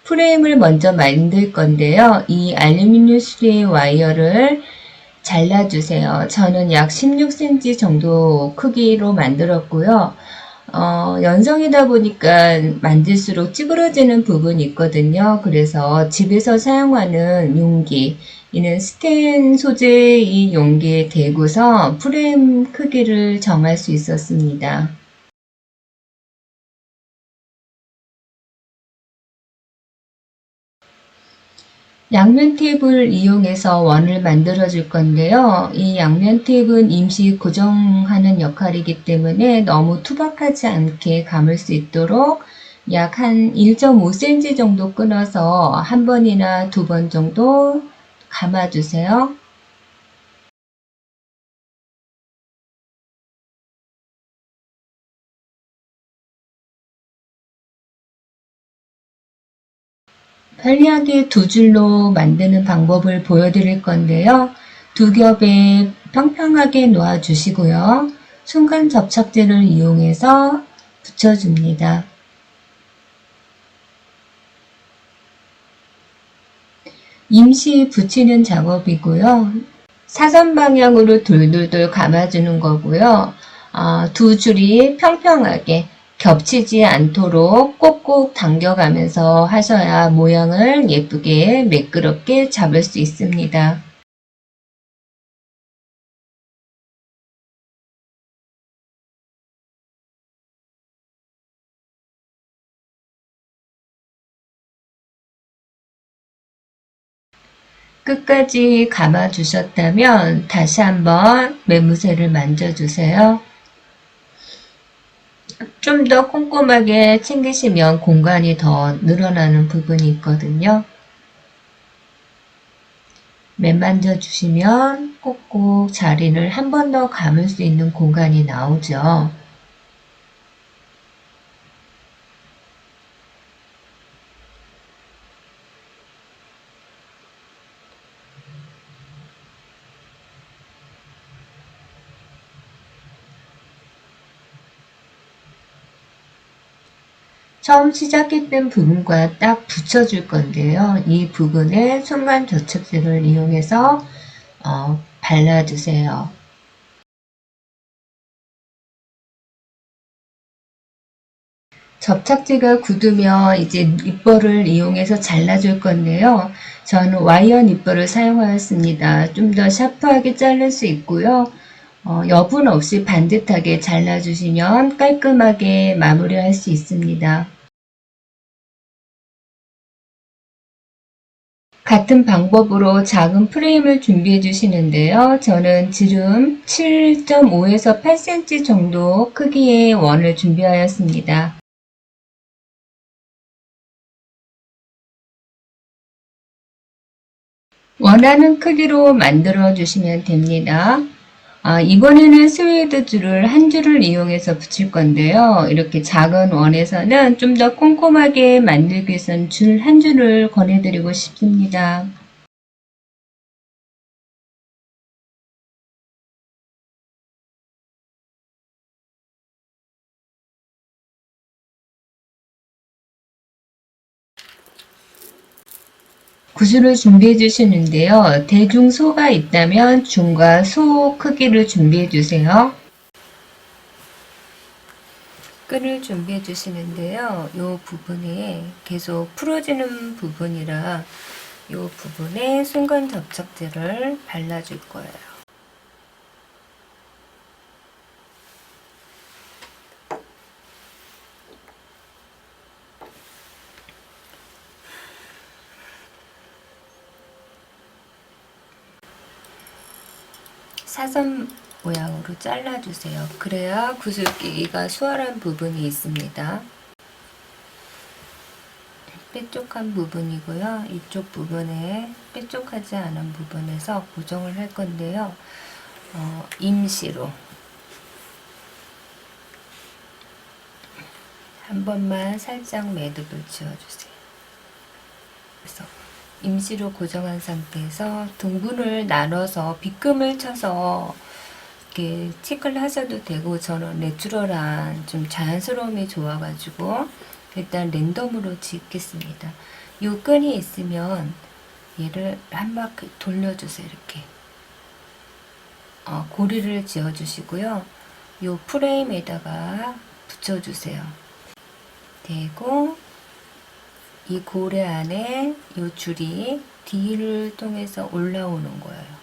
프레임을 먼저 만들 건데요. 이 알루미늄 수레 와이어를 잘라주세요. 저는 약 16cm 정도 크기로 만들었고요. 연성이다 보니까 만질수록 찌그러지는 부분이 있거든요. 그래서 집에서 사용하는 용기, 이는 스텐 소재의 이 용기에 대고서 프레임 크기를 정할 수 있었습니다. 양면 테이프를 이용해서 원을 만들어 줄 건데요. 이 양면 테이프는 임시 고정하는 역할이기 때문에 너무 투박하지 않게 감을 수 있도록 약 한 1.5cm 정도 끊어서 한 번이나 두 번 정도 감아주세요. 편리하게 두 줄로 만드는 방법을 보여드릴 건데요. 두 겹에 평평하게 놓아 주시고요. 순간 접착제를 이용해서 붙여줍니다. 임시 붙이는 작업이고요. 사선 방향으로 돌돌돌 감아주는 거고요. 두 줄이 평평하게 겹치지 않도록 꼭꼭 당겨가면서 하셔야 모양을 예쁘게 매끄럽게 잡을 수 있습니다. 끝까지 감아 주셨다면 다시 한번 매무새를 만져주세요. 좀 더 꼼꼼하게 챙기시면 공간이 더 늘어나는 부분이 있거든요. 매만져 주시면 꼭꼭 자리를 한 번 더 감을 수 있는 공간이 나오죠. 처음 시작했던 부분과 딱 붙여줄 건데요. 이 부분에 순간 접착제를 이용해서 발라주세요. 접착제가 굳으면 이제 니퍼를 이용해서 잘라줄 건데요. 저는 와이어 니퍼를 사용하였습니다. 좀 더 샤프하게 자를 수 있고요. 여분 없이 반듯하게 잘라주시면 깔끔하게 마무리할 수 있습니다. 같은 방법으로 작은 프레임을 준비해 주시는데요. 저는 지름 7.5에서 8cm 정도 크기의 원을 준비하였습니다. 원하는 크기로 만들어 주시면 됩니다. 이번에는 스웨이드 줄을 한 줄을 이용해서 붙일 건데요. 이렇게 작은 원에서는 좀 더 꼼꼼하게 만들기 위해서는 줄 한 줄을 권해드리고 싶습니다. 구슬을 준비해 주시는데요. 대중소가 있다면 중과 소 크기를 준비해 주세요. 끈을 준비해 주시는데요. 이 부분에 계속 풀어지는 부분이라 이 부분에 순간 접착제를 발라줄 거예요. 사선 모양으로 잘라주세요. 그래야 구슬끼기가 수월한 부분이 있습니다. 뾰족한 부분이고요. 이쪽 부분에 뾰족하지 않은 부분에서 고정을 할 건데요. 임시로 한 번만 살짝 매듭을 지어주세요. 그래서 임시로 고정한 상태에서 등분을 나눠서 빗금을 쳐서 이렇게 체크를 하셔도 되고, 저는 내추럴한 좀 자연스러움이 좋아가지고 일단 랜덤으로 짓겠습니다. 요 끈이 있으면 얘를 한 바퀴 돌려주세요. 이렇게 고리를 지어주시고요. 요 프레임에다가 붙여주세요. 되고 이 고리 안에 이 줄이 D를 통해서 올라오는 거예요.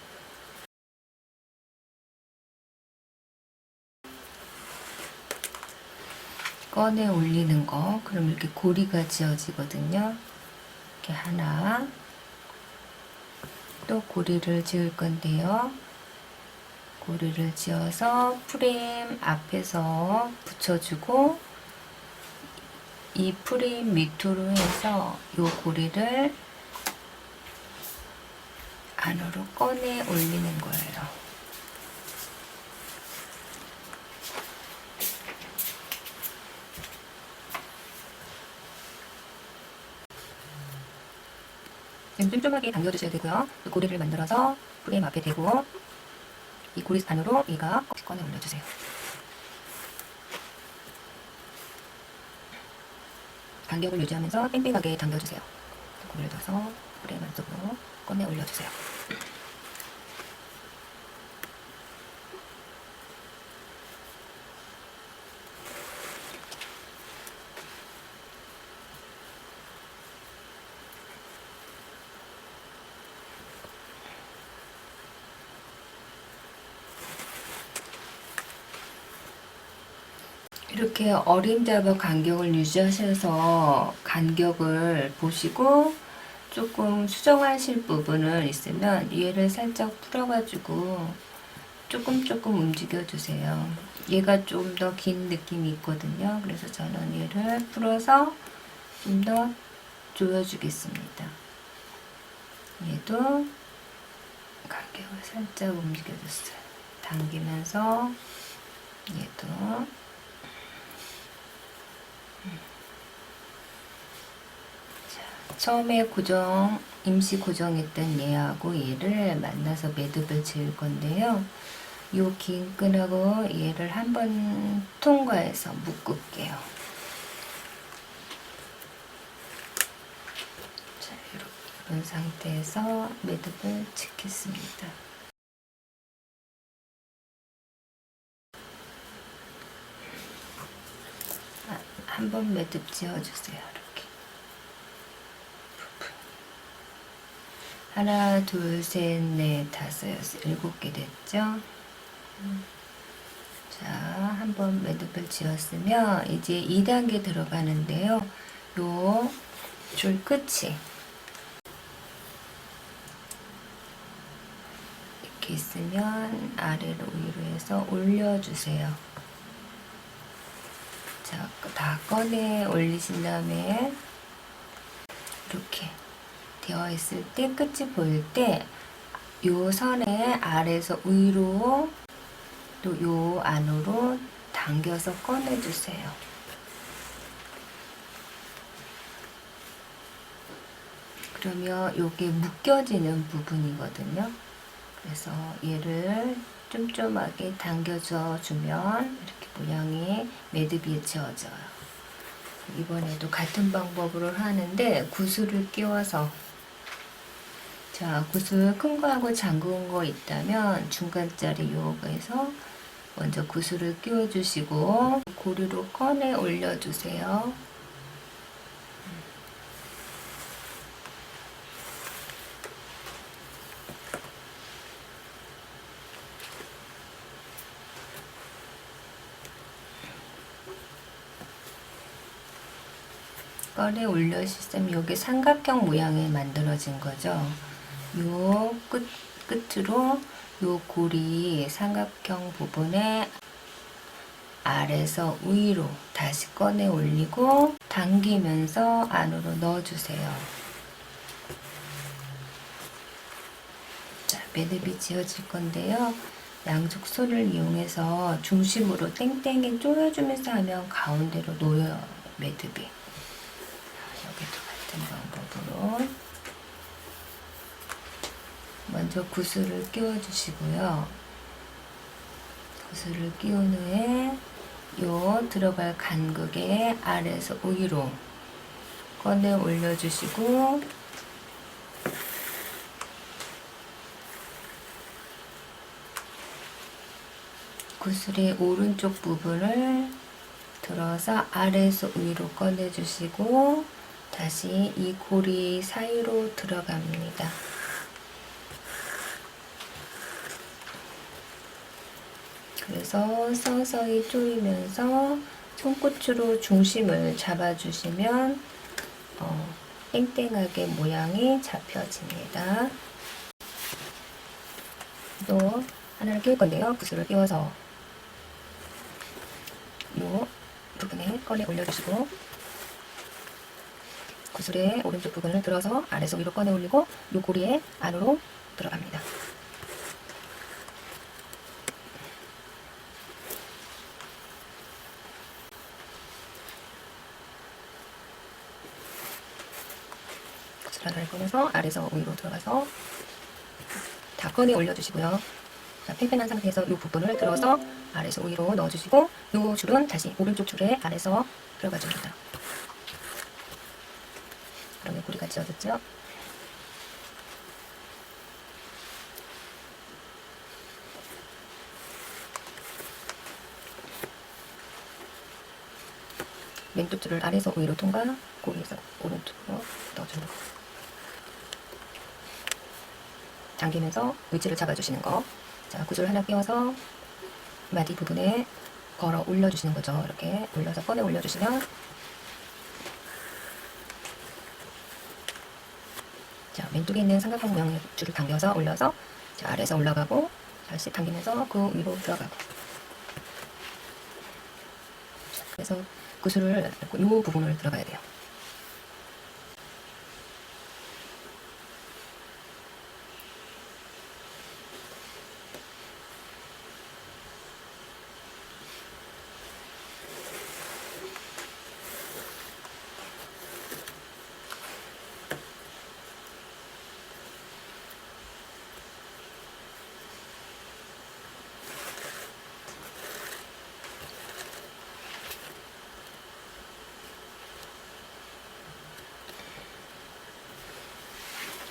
꺼내 올리는 거. 그럼 이렇게 고리가 지어지거든요. 이렇게 하나, 또 고리를 지을 건데요. 고리를 지어서 프레임 앞에서 붙여주고, 이 프레임 밑으로 해서 이 고리를 안으로 꺼내 올리는 거예요. 쫌쫌하게 당겨주셔야 되고요. 고리를 만들어서 프레임 앞에 대고 이 고리 안으로 얘가 꺼내 올려주세요. 간격을 유지하면서 뺑뺑하게 당겨주세요. 고리를 넣어서 프레임 안쪽으로 꺼내 올려주세요. 이렇게 어림잡아 간격을 유지하셔서 간격을 보시고 조금 수정하실 부분은 있으면 얘를 살짝 풀어가지고 조금 움직여주세요. 얘가 좀 더 긴 느낌이 있거든요. 그래서 저는 얘를 풀어서 좀 더 조여주겠습니다. 얘도 간격을 살짝 움직여줬어요. 당기면서 얘도 처음에 임시 고정했던 얘하고 얘를 만나서 매듭을 지을 건데요. 요 긴 끈하고 얘를 한번 통과해서 묶을게요. 자, 이런 상태에서 매듭을 짓겠습니다. 한번 매듭 지어주세요. 이렇게. 하나, 둘, 셋, 넷, 다섯, 여섯, 7개 됐죠? 자, 한번 매듭을 지었으면 이제 2단계 들어가는데요. 요 줄 끝이 이렇게 있으면 아래로 위로 해서 올려주세요. 자, 다 꺼내 올리신 다음에 이렇게 되어 있을 때, 끝이 보일 때 요 선에 아래에서 위로 또 요 안으로 당겨서 꺼내주세요. 그러면 요게 묶여지는 부분이거든요. 그래서 얘를 쫌쫌하게 당겨줘 주면 이렇게 모양이 매듭이 지어져요. 이번에도 같은 방법으로 하는데 구슬을 끼워서, 자, 구슬 큰 거하고 잠근 거 있다면 중간짜리 요거에서 먼저 구슬을 끼워 주시고 고리로 꺼내 올려 주세요. 꺼내 올려주시면 여기 삼각형 모양이 만들어진 거죠. 요 끝으로 요 고리 삼각형 부분에 아래서 위로 다시 꺼내 올리고 당기면서 안으로 넣어주세요. 자, 매듭이 지어질 건데요. 양쪽 손을 이용해서 중심으로 땡땡이 조여주면서 하면 가운데로 놓여요, 매듭이. 여기도 같은 방법으로 먼저 구슬을 끼워주시고요. 구슬을 끼운 후에 요 들어갈 간극에 아래에서 위로 꺼내 올려주시고 구슬의 오른쪽 부분을 들어서 아래에서 위로 꺼내주시고 다시 이 고리 사이로 들어갑니다. 그래서 서서히 조이면서 손끝으로 중심을 잡아주시면 땡땡하게 모양이 잡혀집니다. 또 하나를 끼울 건데요. 구슬을 끼워서 이 부분에 꺼내 올려주시고 구슬의 오른쪽 부분을 들어서 아래서 위로 꺼내 올리고 이 고리에 안으로 들어갑니다. 구슬 하나를 꺼내서 아래서 위로 들어가서 다 꺼내 올려주시고요. 자, 팽팽한 상태에서 이 부분을 들어서 아래서 위로 넣어주시고 이 줄은 다시 오른쪽 줄에 아래서 들어가줍니다. 그러면 고리가 지어졌죠? 왼쪽 줄을 아래서 위로 통과, 고리에서 오른쪽으로 넣어주는 거. 당기면서 위치를 잡아주시는 거. 자, 구슬 하나 끼워서 마디 부분에 걸어 올려주시는 거죠. 이렇게 올려서 꺼내 올려주시면 자, 왼쪽에 있는 삼각형 모양의 줄을 당겨서 올려서 자, 아래에서 올라가고 다시 당기면서 그 위로 들어가고 자, 그래서 구슬을 이 부분을 들어가야 돼요.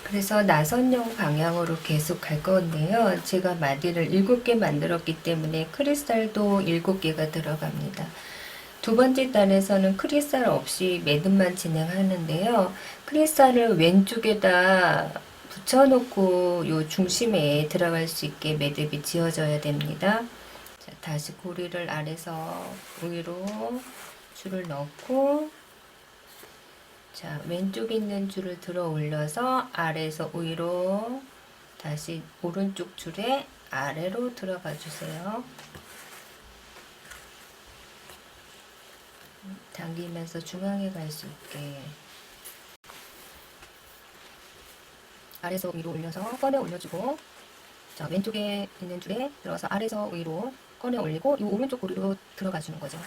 그래서 나선형 방향으로 계속 갈 건데요. 제가 마디를 7개 만들었기 때문에 크리스탈도 7개가 들어갑니다. 두 번째 단에서는 크리스탈 없이 매듭만 진행하는데요. 크리스탈을 왼쪽에다 붙여놓고 요 중심에 들어갈 수 있게 매듭이 지어져야 됩니다. 자, 다시 고리를 아래서 위로 줄을 넣고 자, 왼쪽에 있는 줄을 들어 올려서 아래에서 위로 다시 오른쪽 줄에 아래로 들어가 주세요. 당기면서 중앙에 갈 수 있게 아래에서 위로 올려서 꺼내 올려주고 자, 왼쪽에 있는 줄에 들어서 아래에서 위로 꺼내 올리고 이 오른쪽 고리로 들어가 주는 거죠.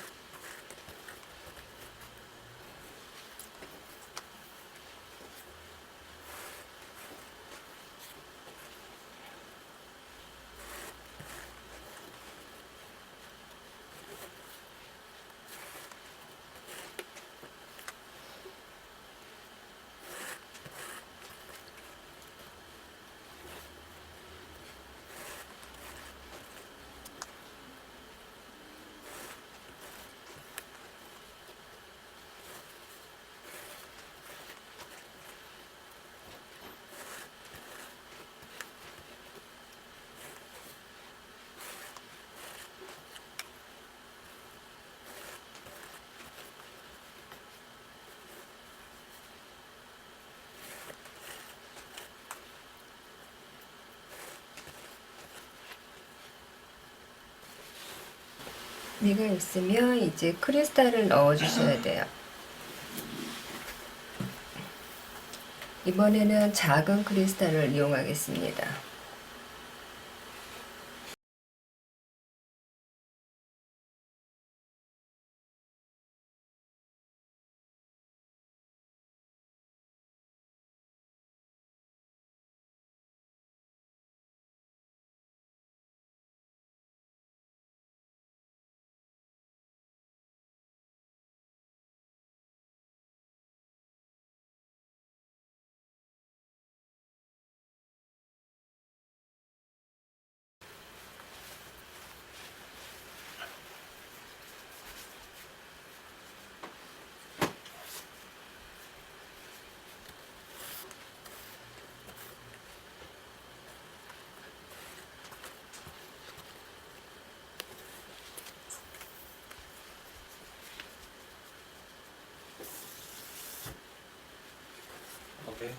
얘가 있으면 이제 크리스탈을 넣어 주셔야 돼요. 이번에는 작은 크리스탈을 이용하겠습니다. 오케이.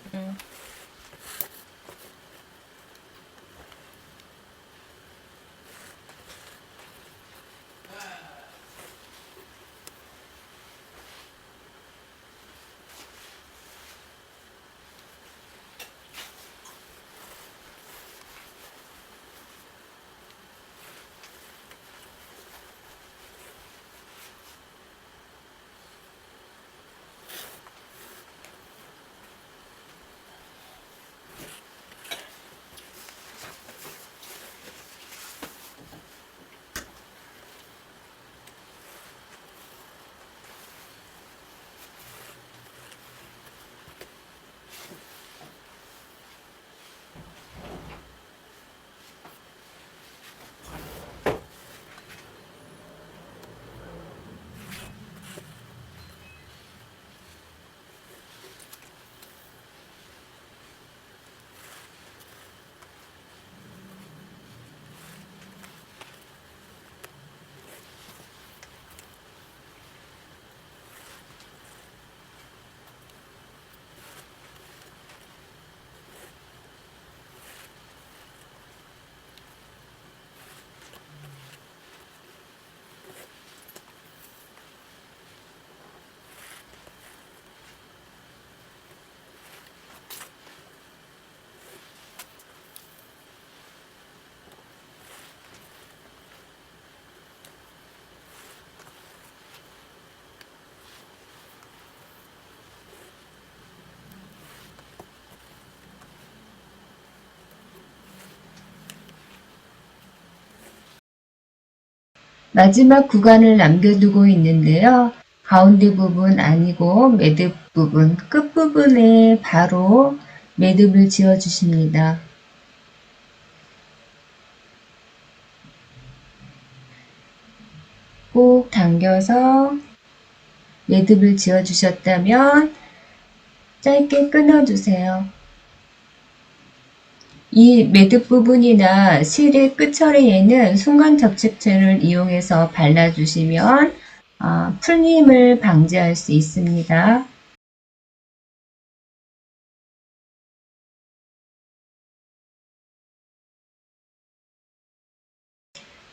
마지막 구간을 남겨두고 있는데요. 가운데 부분 아니고 매듭 부분, 끝부분에 바로 매듭을 지어 주십니다. 꼭 당겨서 매듭을 지어 주셨다면 짧게 끊어주세요. 이 매듭 부분이나 실의 끝처리에는 순간 접착제를 이용해서 발라주시면 풀림을 방지할 수 있습니다.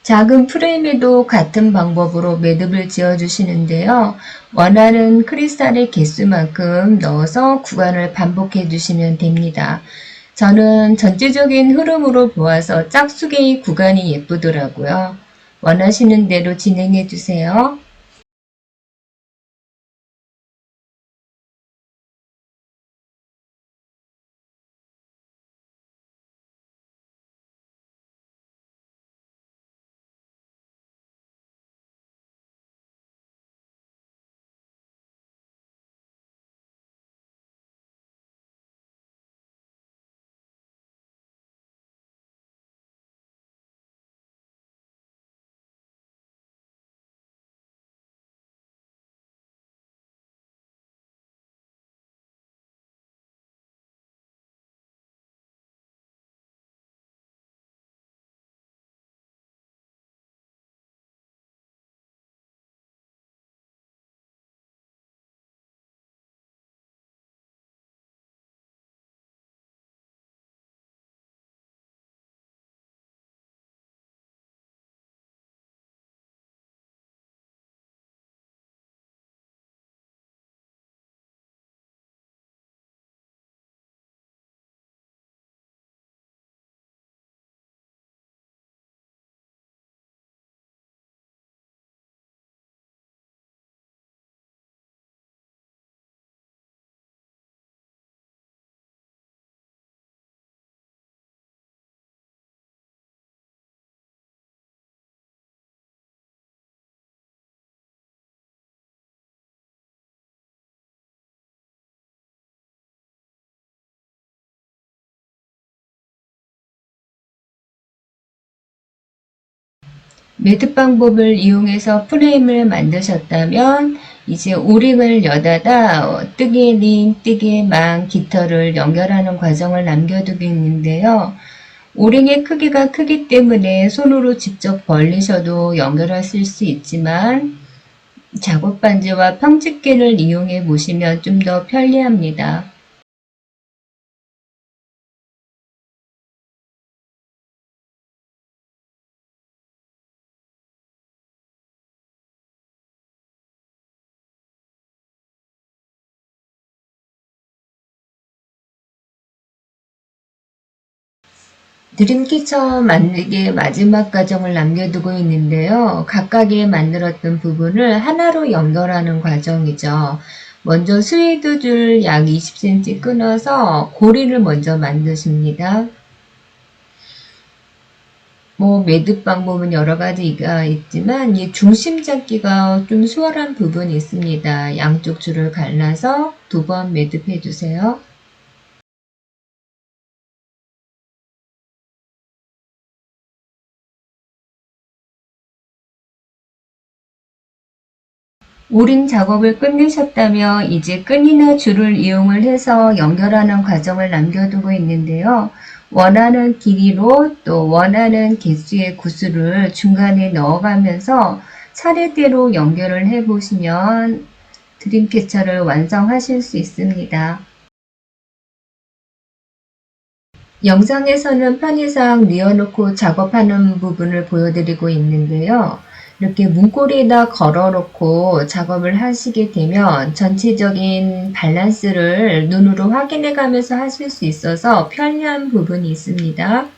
작은 프레임에도 같은 방법으로 매듭을 지어 주시는데요. 원하는 크리스탈의 개수만큼 넣어서 구간을 반복해 주시면 됩니다. 저는 전체적인 흐름으로 보아서 짝수개의 구간이 예쁘더라고요. 원하시는 대로 진행해 주세요. 매듭 방법을 이용해서 프레임을 만드셨다면 이제 오링을 여다가 뜨개 링, 뜨개 망, 깃털을 연결하는 과정을 남겨두겠는데요. 오링의 크기가 크기 때문에 손으로 직접 벌리셔도 연결하실 수 있지만 작업 반지와 평집게를 이용해 보시면 좀 더 편리합니다. 드림캐쳐 만들기의 마지막 과정을 남겨두고 있는데요. 각각의 만들었던 부분을 하나로 연결하는 과정이죠. 먼저 스웨이드 줄 약 20cm 끊어서 고리를 먼저 만드십니다. 매듭 방법은 여러 가지가 있지만 이 중심 잡기가 좀 수월한 부분이 있습니다. 양쪽 줄을 갈라서 2번 매듭해 주세요. 오링 작업을 끝내셨다면 이제 끈이나 줄을 이용을 해서 연결하는 과정을 남겨두고 있는데요. 원하는 길이로 또 원하는 개수의 구슬을 중간에 넣어가면서 차례대로 연결을 해보시면 드림캐쳐를 완성하실 수 있습니다. 영상에서는 편의상 뉘어놓고 작업하는 부분을 보여드리고 있는데요. 이렇게 문고리에다 걸어놓고 작업을 하시게 되면 전체적인 밸런스를 눈으로 확인해 가면서 하실 수 있어서 편리한 부분이 있습니다.